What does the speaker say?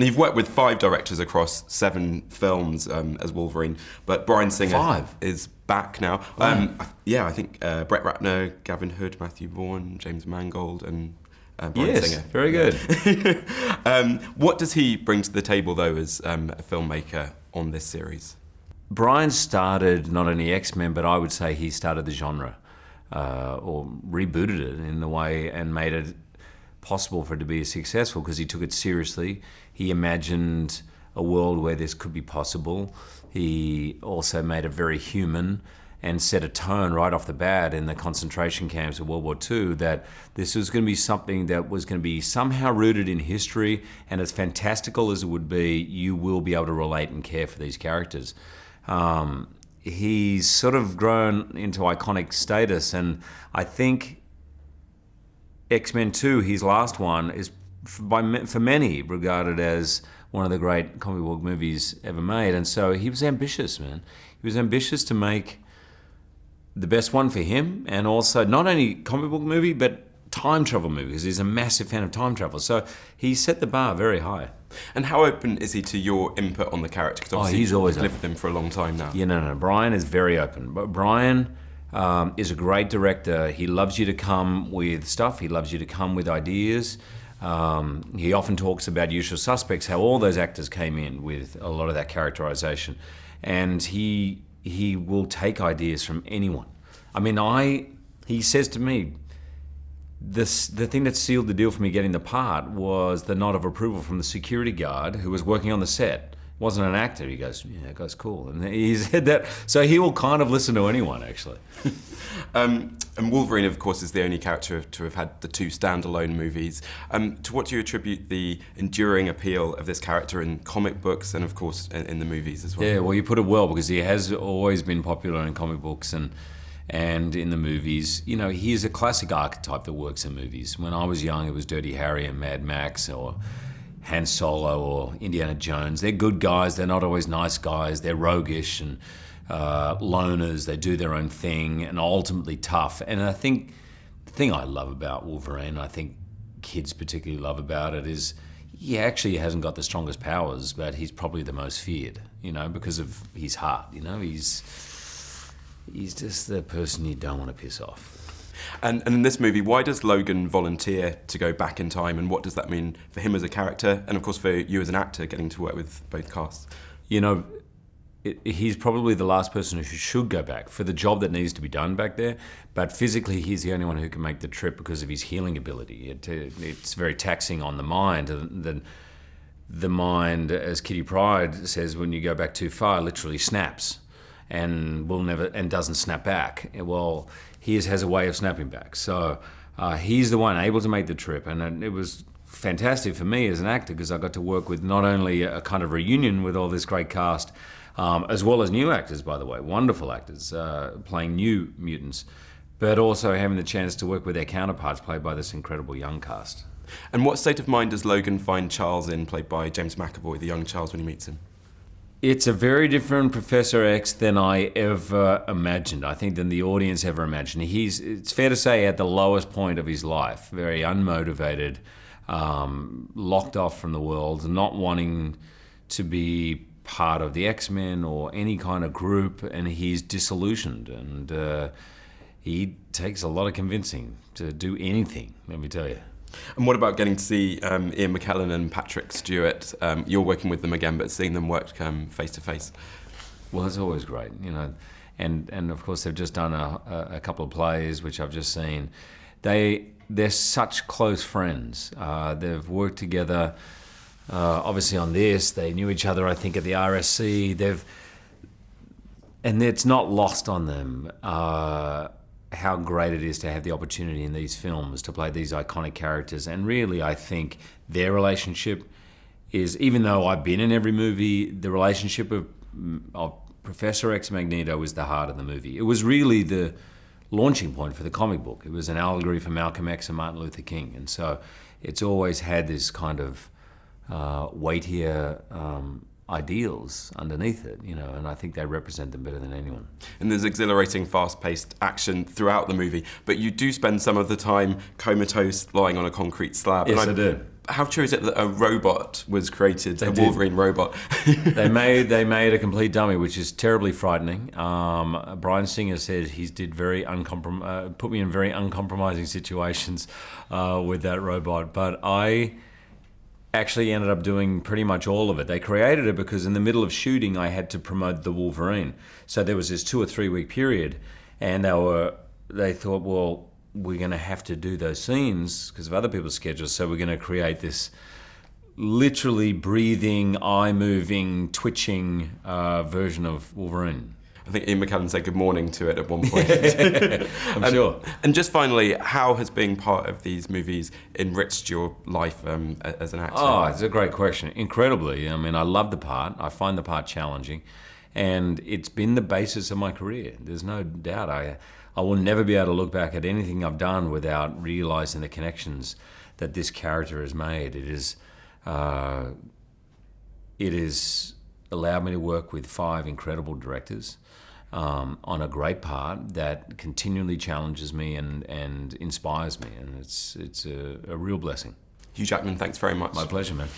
And you've worked with 5 directors across 7 films as Wolverine, but Bryan Singer 5 is back now. Yeah, I think Brett Ratner, Gavin Hood, Matthew Vaughn, James Mangold, and Bryan Singer. Very good. What does he bring to the table, though, as a filmmaker on this series? Bryan started not only X-Men, but I would say he started the genre, or rebooted it in the way and made it possible for it to be successful because he took it seriously. He imagined a world where this could be possible. He also made it very human and set a tone right off the bat in the concentration camps of World War II that this was going to be something that was going to be somehow rooted in history, and as fantastical as it would be, you will be able to relate and care for these characters. He's sort of grown into iconic status, and I think X-Men 2, his last one, is for many regarded as one of the great comic book movies ever made. And so he was ambitious, man. He was ambitious to make the best one for him, and also not only comic book movie, but time travel movie, because he's a massive fan of time travel. So he set the bar very high. And how open is he to your input on the character? Because obviously he's always lived with him for a long time now. Yeah, no. Bryan is very open. But Bryan is a great director. He loves you to come with stuff. He loves you to come with ideas. He often talks about Usual Suspects, how all those actors came in with a lot of that characterization. And he will take ideas from anyone. I mean, he says to me, the thing that sealed the deal for me getting the part was the nod of approval from the security guard who was working on the set. Wasn't an actor. He goes, yeah, that guy's cool. And he said that. So he will kind of listen to anyone, actually. And Wolverine, of course, is the only character to have had the 2 standalone movies. To what do you attribute the enduring appeal of this character in comic books and, of course, in the movies as well? Yeah, well, you put it well, because he has always been popular in comic books and in the movies. You know, he is a classic archetype that works in movies. When I was young, it was Dirty Harry and Mad Max, or Han Solo or Indiana Jones. They're good guys. They're not always nice guys. They're roguish and loners. They do their own thing and ultimately tough. And I think the thing I love about Wolverine, I think kids particularly love about it, is he actually hasn't got the strongest powers, but he's probably the most feared, you know, because of his heart. You know, he's just the person you don't want to piss off. And in this movie, why does Logan volunteer to go back in time, and what does that mean for him as a character, and of course for you as an actor getting to work with both casts? You know, he's probably the last person who should go back for the job that needs to be done back there, but physically he's the only one who can make the trip because of his healing ability. It's very taxing on the mind. The mind, as Kitty Pryde says, when you go back too far, literally snaps and doesn't snap back. Well, he has a way of snapping back. So he's the one able to make the trip, and it was fantastic for me as an actor because I got to work with not only a kind of reunion with all this great cast, as well as new actors, by the way, wonderful actors playing new mutants, but also having the chance to work with their counterparts played by this incredible young cast. And what state of mind does Logan find Charles in, played by James McAvoy, the young Charles, when he meets him? It's a very different Professor X than I ever imagined, I think, than the audience ever imagined. It's fair to say, at the lowest point of his life, very unmotivated, locked off from the world, not wanting to be part of the X-Men or any kind of group, and he's disillusioned. And he takes a lot of convincing to do anything, let me tell you. And what about getting to see Ian McKellen and Patrick Stewart? You're working with them again, but seeing them work face to face. Well, it's always great, you know. And of course they've just done a couple of plays which I've just seen. They're such close friends. They've worked together, obviously on this. They knew each other, I think, at the RSC. And it's not lost on them how great it is to have the opportunity in these films to play these iconic characters. And really, I think their relationship is, even though I've been in every movie, the relationship of Professor X Magneto is the heart of the movie. It was really the launching point for the comic book. It was an allegory for Malcolm X and Martin Luther King. And so it's always had this kind of weightier ideals underneath it, you know, and I think they represent them better than anyone. And there's exhilarating, fast-paced action throughout the movie, but you do spend some of the time comatose, lying on a concrete slab. Yes, I do. how true is it that a robot was created, a Wolverine robot? They made a complete dummy, which is terribly frightening. Bryan Singer said he did put me in very uncompromising situations with that robot, but I actually ended up doing pretty much all of it. They created it because in the middle of shooting, I had to promote the Wolverine. So there was this 2 or 3 week period, and they thought, well, we're going to have to do those scenes because of other people's schedules. So we're going to create this literally breathing, eye-moving, twitching version of Wolverine. I think Ian McKellen said good morning to it at one point. I'm sure. And just finally, how has being part of these movies enriched your life as an actor? Oh, it's a great question. Incredibly. I mean, I love the part. I find the part challenging. And it's been the basis of my career. There's no doubt. I will never be able to look back at anything I've done without realizing the connections that this character has made. It is allowed me to work with 5 incredible directors on a great part that continually challenges me and inspires me, and it's a real blessing. Hugh Jackman, thanks very much. My pleasure, man.